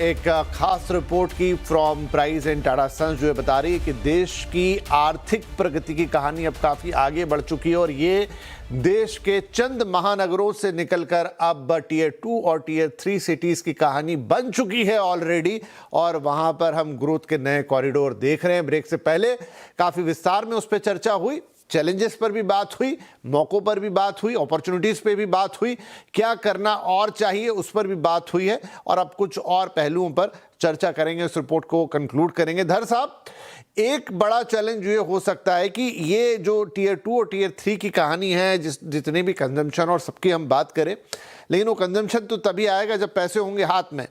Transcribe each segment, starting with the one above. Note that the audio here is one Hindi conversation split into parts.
एक खास रिपोर्ट की from price and Tata Sons जो है बता रही है कि देश की आर्थिक प्रगति की कहानी अब काफ़ी आगे बढ़ चुकी है और ये देश के चंद महानगरों से निकलकर अब टीयर 2 और टीयर 3 सिटीज़ की कहानी बन चुकी है ऑलरेडी और वहाँ पर हम ग्रोथ के नए कॉरिडोर देख रहे हैं। ब्रेक से पहले काफ़ी विस्तार में उस पर चर्चा हुई, चैलेंजेस पर भी बात हुई, मौक़ों पर भी बात हुई, अपॉर्चुनिटीज़ पे भी बात हुई, क्या करना और चाहिए उस पर भी बात हुई है और अब कुछ और पहलुओं पर चर्चा करेंगे, इस रिपोर्ट को कंक्लूड करेंगे। धर साहब, एक बड़ा चैलेंज ये हो सकता है कि ये जो टीयर 2 और टीयर 3 की कहानी है, जितने भी कंजम्पशन और सबकी हम बात करें, लेकिन वो कंजम्पशन तो तभी आएगा जब पैसे होंगे हाथ में।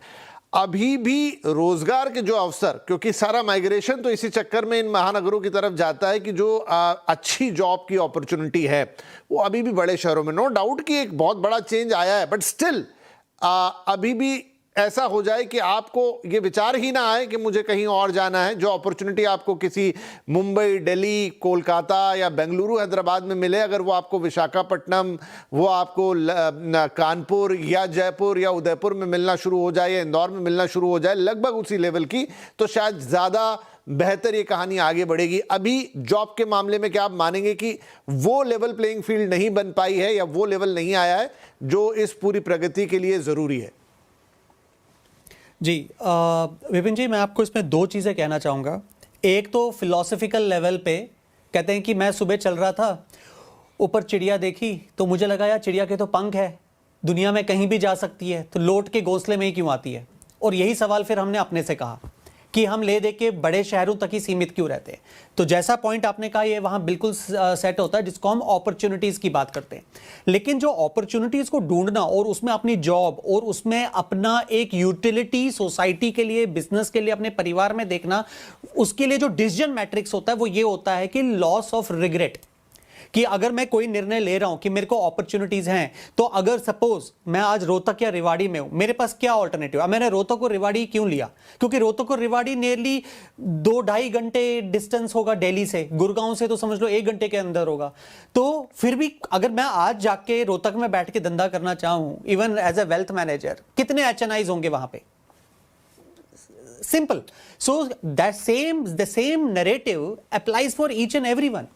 अभी भी रोजगार के जो अवसर, क्योंकि सारा माइग्रेशन तो इसी चक्कर में इन महानगरों की तरफ जाता है कि जो अच्छी जॉब की अपॉर्चुनिटी है वो अभी भी बड़े शहरों में, नो डाउट कि एक बहुत बड़ा चेंज आया है, बट स्टिल अभी भी ऐसा हो जाए कि आपको ये विचार ही ना आए कि मुझे कहीं और जाना है। जो अपॉर्चुनिटी आपको किसी मुंबई, दिल्ली, कोलकाता या बेंगलुरु, हैदराबाद में मिले, अगर वो आपको विशाखापट्टनम, वो आपको कानपुर या जयपुर या उदयपुर में मिलना शुरू हो जाए या इंदौर में मिलना शुरू हो जाए लगभग उसी लेवल की, तो शायद ज़्यादा बेहतर ये कहानी आगे बढ़ेगी। अभी जॉब के मामले में क्या आप मानेंगे कि वो लेवल प्लेइंग फील्ड नहीं बन पाई है या वो लेवल नहीं आया है जो इस पूरी प्रगति के लिए ज़रूरी है? जी विपिन जी, मैं आपको इसमें दो चीज़ें कहना चाहूँगा। एक तो फिलॉसफिकल लेवल पे कहते हैं कि मैं सुबह चल रहा था, ऊपर चिड़िया देखी तो मुझे लगा यार चिड़िया के तो पंख है, दुनिया में कहीं भी जा सकती है, तो लौट के घोंसले में ही क्यों आती है। और यही सवाल फिर हमने अपने से कहा कि हम ले दे के बड़े शहरों तक ही सीमित क्यों रहते हैं। तो जैसा पॉइंट आपने कहा ये वहां बिल्कुल सेट होता है, जिसको हम अपॉर्चुनिटीज की बात करते हैं। लेकिन जो अपॉर्चुनिटीज को ढूंढना और उसमें अपनी जॉब और उसमें अपना एक यूटिलिटी सोसाइटी के लिए, बिजनेस के लिए, अपने परिवार में देखना, उसके लिए जो डिसीजन मैट्रिक्स होता है वो ये होता है कि लॉस ऑफ रिग्रेट। कि अगर मैं कोई निर्णय ले रहा हूं कि मेरे को अपॉर्चुनिटीज हैं, तो अगर सपोज मैं आज रोहतक या रेवाड़ी में हूं, मेरे पास क्या ऑल्टरनेटिव। अब मैंने रोहतक और रेवाड़ी क्यों लिया? क्योंकि रोहतक और रेवाड़ी नियरली 2-2.5 घंटे डिस्टेंस होगा दिल्ली से, गुड़गांव से तो समझ लो 1 घंटे के अंदर होगा। तो फिर भी अगर मैं आज जाके रोहतक में बैठ के धंधा करना चाहूं, even as a wealth manager, कितने HNIs होंगे वहां पे? Simple. So the same narrative applies for each and everyone.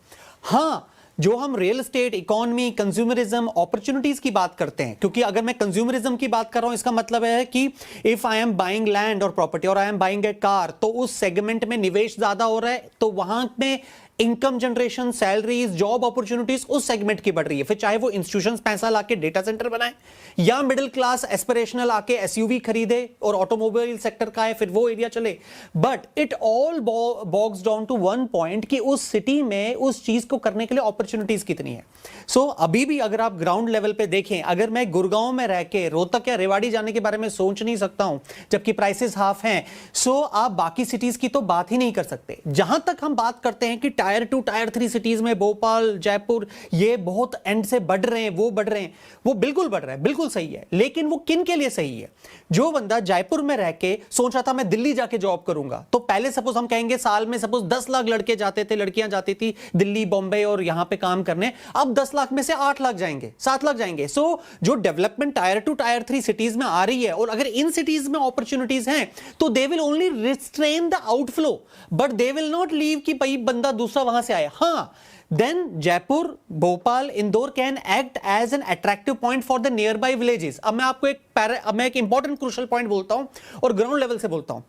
हाँ, जो हम real estate, economy, consumerism, opportunities की बात करते हैं, क्योंकि अगर मैं कंज्यूमरिज्म की बात कर रहा हूं, इसका मतलब है कि if I am buying land और प्रॉपर्टी और I am buying A car, तो उस सेगमेंट में निवेश ज्यादा हो रहा है, तो वहां में income generation, salaries, job opportunities उस सेगमेंट की बढ़ रही है। फिर चाहे वो इंस्टीट्यूशंस पैसा लाके डेटा सेंटर बनाए या मिडिल क्लास एस्पिरेशनल आके SUV खरीदे और ऑटोमोबाइल सेक्टर का है, फिर वो एरिया चले। But it all boils down to one point कि उस सिटी में उस चीज को करने के लिए अपॉर्चुनिटीज कितनी है। सो अभी भी अगर आप ग्राउंड लेवल पे देखें, अगर मैं गुड़गांव में रह के रोहतक या रेवाड़ी जाने के बारे में सोच नहीं सकता हूं जबकि प्राइसेस हाफ हैं, सो आप बाकी सिटीज की तो बात ही नहीं कर सकते। जहां तक हम बात करते हैं कि टायर 2, टायर 3 सिटीज में भोपाल, जयपुर, ये बहुत एंड से बढ़ रहे हैं, वो बढ़ रहे हैं, वो बिल्कुल बढ़ रहा है, बिल्कुल सही है। लेकिन वो किन के लिए सही है? जो बंदा जयपुर में रह के सोच रहा था मैं दिल्ली जाके जॉब करूंगा, तो पहले सपोज हम कहेंगे साल में सपोज 10 लाख लड़के जाते थे, लड़कियां जाती थी दिल्ली, बॉम्बे और यहां पे काम करने। अब 10 लाख में से 8 लाख जाएंगे, 7 लाख जाएंगे। सो जो डेवलपमेंट टायर 2, टायर 3 सिटीज में आ रही है, और अगर इन सिटीज में अपॉर्चुनिटीज हैं, तो they will only restrain the outflow, but they will not leave कि भाई बंदा दूसरा वहां से आए। हाँ, then Jaipur, Bhopal, Indore can act as an attractive point for the nearby villages। अब मैं आपको एक इंपॉर्टेंट क्रूशियल पॉइंट बोलता हूं और ग्राउंड लेवल से बोलता हूं।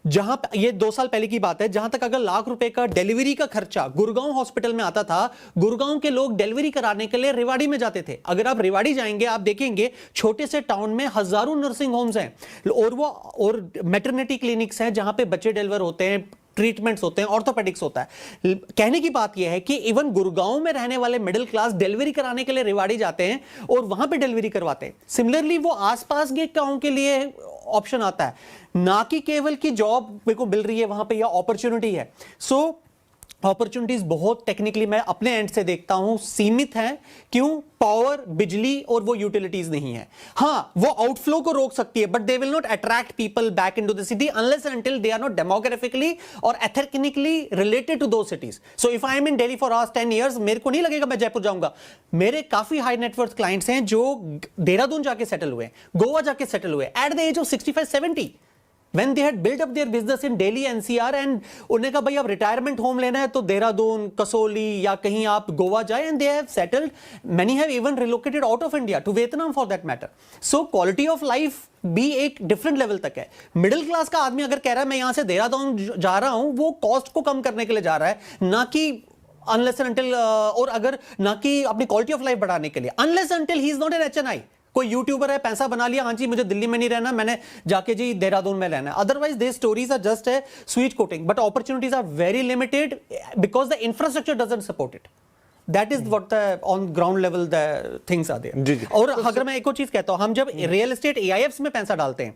जहां ये 2 साल पहले की बात है, जहां तक अगर लाख रुपए का डिलीवरी का खर्चा गुड़गांव हॉस्पिटल में आता था, गुड़गांव के लोग डिलीवरी कराने के लिए रेवाड़ी में जाते थे। अगर आप रेवाड़ी जाएंगे, आप देखेंगे छोटे से टाउन में हजारों नर्सिंग होम्स हैं और मैटरनिटी क्लिनिक्स हैं जहां पे बच्चे डिलीवर होते हैं, ट्रीटमेंट्स होते हैं, ऑर्थोपेडिक्स होता है। कहने की बात यह है कि इवन गुड़गांव में रहने वाले मिडिल क्लास डिलीवरी कराने के लिए रेवाड़ी जाते हैं और वहां पे डिलीवरी करवाते हैं। सिमिलरली वो आसपास के गांव के लिए ऑप्शन आता है, ना कि केवल की जॉब मेरे को मिल रही है वहां पे या अपॉर्चुनिटी है। सो अपॉर्चुनिटीज बहुत टेक्निकली मैं अपने एंड से देखता हूं सीमित हैं। क्यों? पावर, बिजली और वो यूटिलिटीज नहीं है। हाँ, वो आउटफ्लो को रोक सकती है, but they will not attract people back into the city unless and until they are not demographically और ethnically related to those cities. So if I am in Delhi for last 10 years, मेरे को नहीं लगेगा मैं जयपुर जाऊंगा। मेरे काफी हाई नेटवर्थ क्लाइंट्स हैं जो देहरादून जाके सेटल हुए, गोवा जाके सेटल हुए at the age of 65-70। when they had built up their business in Delhi NCR and उन्हें कहा भाई अब रिटायरमेंट होम लेना है तो देहरादून, कसौली या कहीं आप गोवा जाए, and they have settled. Many have even relocated out of India to Vietnam for that matter. So quality of life भी एक डिफरेंट लेवल तक है. मिडिल क्लास का आदमी अगर कह रहा है मैं यहां से देहरादून जा रहा हूं, वो कॉस्ट को कम करने के लिए जा रहा है, ना कि अनलेस एंड अनटिल और अगर ना कि अपनी क्वालिटी ऑफ लाइफ बढ़ाने के लिए. Unless until he is not an HNI. कोई यूट्यूबर है, पैसा बना लिया, हाँ जी मुझे दिल्ली में नहीं रहना, मैंने जाके जी देहरादून में रहना है. Otherwise they stories are just है sweet coating, but opportunities are very limited because the infrastructure doesn't support it. That is what the on ground level the things are there. जी जी. और अगर मैं एक और चीज कहता हूं, हम जब रियल एस्टेट AIFs में पैसा डालते हैं,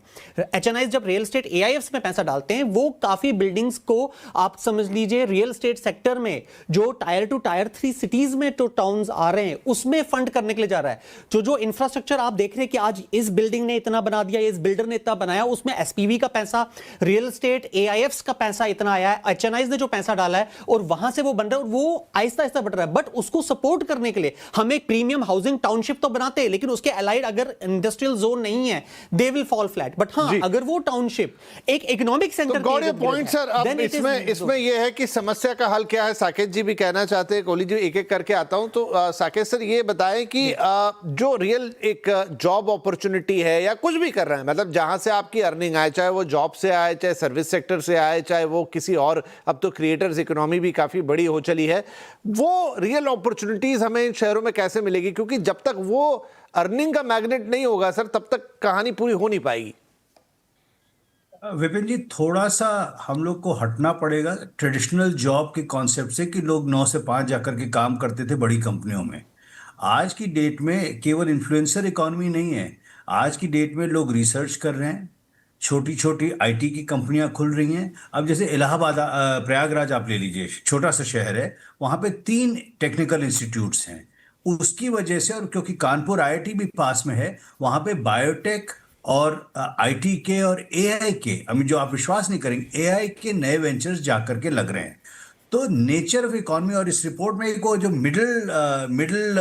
HNIs जब रियल एस्टेट AIFs में पैसा डालते हैं, वो काफी बिल्डिंग्स को आप समझ लीजिए रियल एस्टेट सेक्टर में जो टायर 2 टायर 3 सिटीज में तो टाउन्स आ रहे हैं उसमें फंड करने के लिए जा रहा है. जो इंफ्रास्ट्रक्चर आप देख रहे हैं कि आज इस बिल्डिंग ने इतना बना दिया, इस बिल्डर ने इतना बनाया, उसमें SPV का पैसा, रियल एस्टेट AIFs का पैसा इतना आया है, HNIs ने जो पैसा डाला है और वहां से वो बन रहा है और वो आहिस्ता आहिस्ता बढ़ रहा है. बट उसको सपोर्ट करने के लिए हम एक प्रीमियम हाउसिंग टाउनशिप तो बनाते हैं, लेकिन उसके अलाइड अगर इंडस्ट्रियल जोन नहीं है, they will fall flat. But हाँ, अगर वो टाउनशिप एक economic centre got your point sir. अब इसमें यह है कि समस्या का हल क्या है, साकेत जी भी कहना चाहते हैं. कोहली जी एक एक करके आता हूं. तो साकेत सर ये बताएं कि जो रियल एक जॉब अपॉर्चुनिटी है या कुछ भी कर रहे हैं, मतलब जहां से आपकी अर्निंग आए, चाहे वो जॉब से आए, चाहे सर्विस सेक्टर से आए, चाहे वो किसी और, अब तो क्रिएटर्स इकोनॉमी भी काफी बड़ी हो चली है, वो रियल अपॉर्चुनिटीज हमें इन शहरों में कैसे मिलेगी? क्योंकि जब तक वो अर्निंग का मैग्नेट नहीं होगा सर, तब तक कहानी पूरी हो नहीं पाएगी. विपिन जी, थोड़ा सा हम लोग को हटना पड़ेगा ट्रेडिशनल जॉब के कॉन्सेप्ट से कि लोग 9 से 5 जाकर के काम करते थे बड़ी कंपनियों में. आज की डेट में केवल इन्फ्लुएंसर इकोनॉमी नहीं है. आज की डेट में लोग रिसर्च कर रहे हैं, छोटी छोटी IT की कंपनियां खुल रही हैं. अब जैसे इलाहाबाद, प्रयागराज आप ले लीजिए, छोटा सा शहर है, वहाँ पे 3 टेक्निकल इंस्टीट्यूट्स हैं. उसकी वजह से, और क्योंकि कानपुर IIT भी पास में है, वहाँ पे बायोटेक और IT के और AI के, अभी जो आप विश्वास नहीं करेंगे, AI के नए वेंचर्स जाकर के लग रहे हैं. तो नेचर ऑफ इकोनॉमी, और इस रिपोर्ट में को जो मिडिल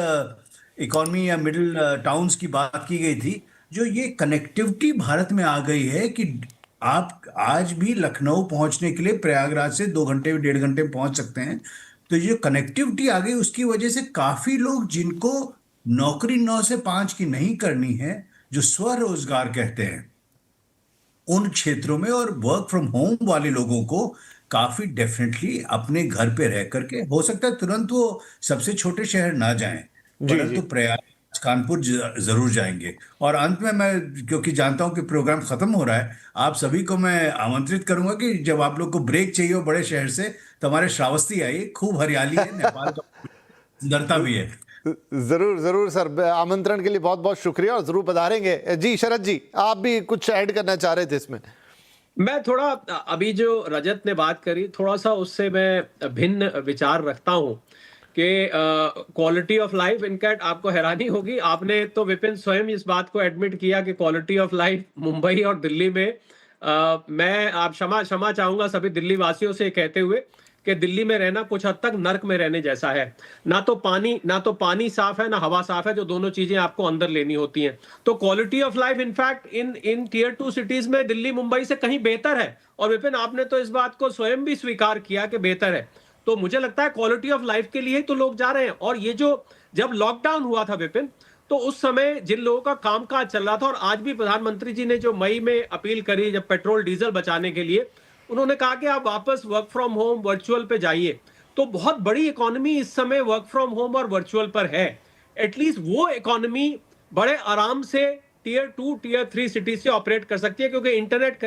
इकोनॉमी या मिडिल टाउन्स की बात की गई थी, जो ये कनेक्टिविटी भारत में आ गई है कि आप आज भी लखनऊ पहुंचने के लिए प्रयागराज से 2 घंटे 1.5 घंटे में पहुंच सकते हैं. तो ये कनेक्टिविटी आ गई, उसकी वजह से काफी लोग जिनको नौकरी 9 से 5 की नहीं करनी है, जो स्वरोजगार कहते हैं, उन क्षेत्रों में और वर्क फ्रॉम होम वाले लोगों को काफी डेफिनेटली अपने घर पे रह करके, हो सकता है तुरंत वो सबसे छोटे शहर ना जाएं, परंतु प्रयागराज, कानपुर जरूर जाएंगे. और अंत में मैं, क्योंकि जानता हूं कि प्रोग्राम खत्म हो रहा है, आप सभी को मैं आमंत्रित करूंगा कि जब आप लोग को ब्रेक चाहिए हो बड़े शहर से, तो हमारे श्रावस्ती आइए, खूब हरियाली है, नेपाल का सुंदरता भी है. जरूर जरूर सर, आमंत्रण के लिए बहुत बहुत शुक्रिया और जरूर पधारेंगे. जी शरद जी, आप भी कुछ ऐड करना चाह रहे थे इसमें. मैं थोड़ा, अभी जो रजत ने बात करी, थोड़ा सा उससे मैं भिन्न विचार रखता हूं कि क्वालिटी ऑफ लाइफ, इनफैक्ट आपको हैरानी होगी, आपने तो विपिन स्वयं इस बात को एडमिट किया कि क्वालिटी ऑफ लाइफ मुंबई और दिल्ली में, मैं आप क्षमा चाहूंगा सभी दिल्ली वासियों से कहते हुए कि दिल्ली में रहना कुछ हद तक नर्क में रहने जैसा है. ना तो पानी साफ है, ना हवा साफ है, जो दोनों चीजें आपको अंदर लेनी होती हैं. तो quality of life in fact in tier 2 cities में दिल्ली मुंबई से कहीं बेहतर है. और विपिन, आपने तो इस बात को स्वयं भी स्वीकार किया कि बेहतर है. तो मुझे लगता है क्वालिटी ऑफ लाइफ के लिए ही तो लोग जा रहे हैं. और ये जो जब लॉकडाउन हुआ था विपिन, तो उस समय जिन लोगों का कामकाज चल रहा था, और आज भी प्रधानमंत्री जी ने जो मई में अपील करी जब पेट्रोल डीजल बचाने के लिए, उन्होंने कहा कि आप वापस वर्क फ्रॉम होम वर्चुअल पे जाइए. तो बहुत बड़ी इकोनॉमी इस समय वर्क फ्रॉम होम और वर्चुअल पर है. एटलीस्ट वो इकोनॉमी बड़े आराम से टियर 2 टियर 3 सिटी से ऑपरेट कर सकती है, क्योंकि इंटरनेट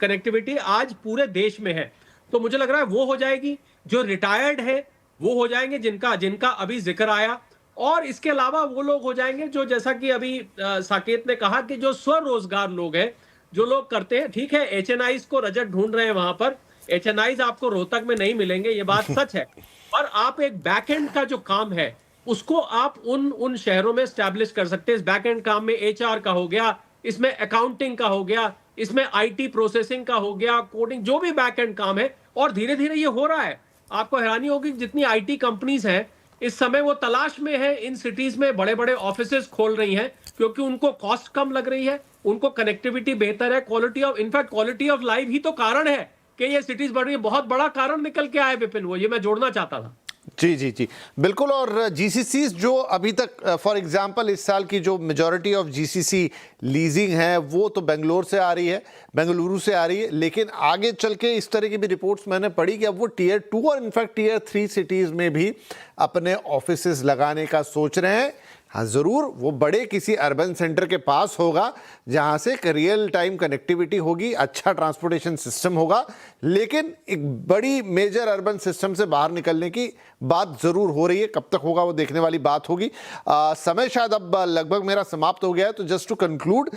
कनेक्टिविटी आज पूरे देश में है. तो मुझे लग रहा है वो हो जाएगी. जो रिटायर्ड है वो हो जाएंगे, जिनका अभी जिक्र आया. और इसके अलावा वो लोग हो जाएंगे जो, जैसा कि अभी साकेत ने कहा, कि जो स्वरोजगार लोग हैं, जो लोग करते हैं. ठीक है, HNIs को रजत ढूंढ रहे हैं वहां पर, HNIs आपको रोहतक में नहीं मिलेंगे, ये बात सच है. पर आप एक बैकएंड का जो काम है उसको आप उन शहरों में स्टैब्लिश कर सकते हैं. इस बैकएंड काम में HR का हो गया, इसमें अकाउंटिंग का हो गया, इसमें IT प्रोसेसिंग का हो गया, कोडिंग, जो भी बैकएंड काम है. और धीरे धीरे ये हो रहा है. आपको हैरानी होगी, जितनी IT कंपनीज हैं इस समय वो तलाश में है इन सिटीज में बड़े बड़े ऑफिसेज खोल रही हैं, क्योंकि उनको कॉस्ट कम लग रही है, उनको कनेक्टिविटी बेहतर है, क्वालिटी ऑफ लाइफ ही तो कारण है कि ये सिटीज बढ़ रही है। बहुत बड़ा कारण निकल के आया विपिन, वो ये मैं जोड़ना चाहता था। जी जी जी बिल्कुल। और जीसीसीज जो अभी तक फॉर एग्जांपल इस साल की जो मेजॉरिटी ऑफ जीसीसी लीजिंग है वो तो बेंगलोर से आ रही है, बेंगलुरु से आ रही है, लेकिन आगे चल के इस तरह की भी रिपोर्ट्स मैंने पढ़ी कि अब वो टियर 2 और इनफैक्ट टियर 3 सिटीज़ में भी अपने ऑफिसेज लगाने का सोच रहे हैं। हाँ ज़रूर वो बड़े किसी अर्बन सेंटर के पास होगा जहाँ से एक रियल टाइम कनेक्टिविटी होगी, अच्छा ट्रांसपोर्टेशन सिस्टम होगा, लेकिन एक बड़ी मेजर अर्बन सिस्टम से बाहर निकलने की बात ज़रूर हो रही है। कब तक होगा वो देखने वाली बात होगी। समय शायद अब लगभग मेरा समाप्त हो गया है, तो जस्ट टू कंक्लूड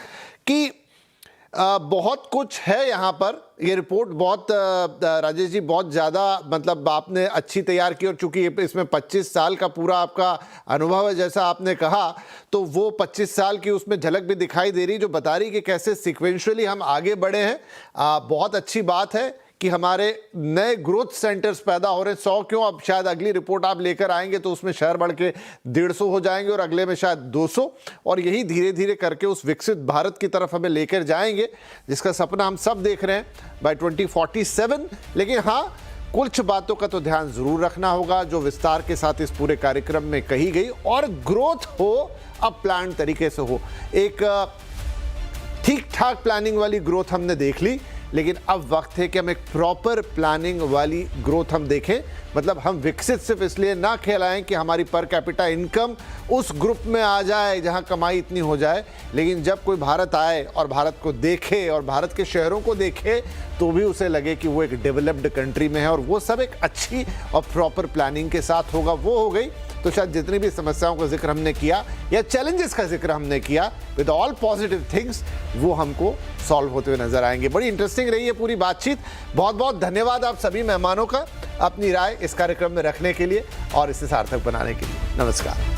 कि बहुत कुछ है यहाँ पर। ये रिपोर्ट बहुत राजेश जी बहुत ज़्यादा मतलब आपने अच्छी तैयार की, और चूंकि इसमें 25 साल का पूरा आपका अनुभव है जैसा आपने कहा, तो वो 25 साल की उसमें झलक भी दिखाई दे रही जो बता रही कि कैसे सिक्वेंशली हम आगे बढ़े हैं। बहुत अच्छी बात है कि हमारे नए ग्रोथ सेंटर्स पैदा हो रहे हैं। 100 क्यों, अब शायद अगली रिपोर्ट आप लेकर आएंगे तो उसमें शहर बढ़ के 150 हो जाएंगे और अगले में शायद 200, और यही धीरे धीरे करके उस विकसित भारत की तरफ हमें लेकर जाएंगे जिसका सपना हम सब देख रहे हैं बाय 2047। लेकिन हाँ, कुछ बातों का तो ध्यान जरूर रखना होगा जो विस्तार के साथ इस पूरे कार्यक्रम में कही गई, और ग्रोथ हो अब प्लान तरीके से हो। एक ठीक ठाक प्लानिंग वाली ग्रोथ हमने देख ली, लेकिन अब वक्त है कि हम एक प्रॉपर प्लानिंग वाली ग्रोथ हम देखें। मतलब हम विकसित सिर्फ इसलिए ना कहलाएं कि हमारी पर कैपिटा इनकम उस ग्रुप में आ जाए जहां कमाई इतनी हो जाए, लेकिन जब कोई भारत आए और भारत को देखे और भारत के शहरों को देखे तो भी उसे लगे कि वो एक डेवलप्ड कंट्री में है, और वो सब एक अच्छी और प्रॉपर प्लानिंग के साथ होगा। वो हो गई तो शायद जितनी भी समस्याओं का जिक्र हमने किया या चैलेंजेस का जिक्र हमने किया विद ऑल पॉजिटिव थिंग्स, वो हमको सॉल्व होते हुए नजर आएंगे। बड़ी इंटरेस्टिंग रही है पूरी बातचीत। बहुत बहुत धन्यवाद आप सभी मेहमानों का अपनी राय इस कार्यक्रम में रखने के लिए और इसे सार्थक बनाने के लिए। नमस्कार।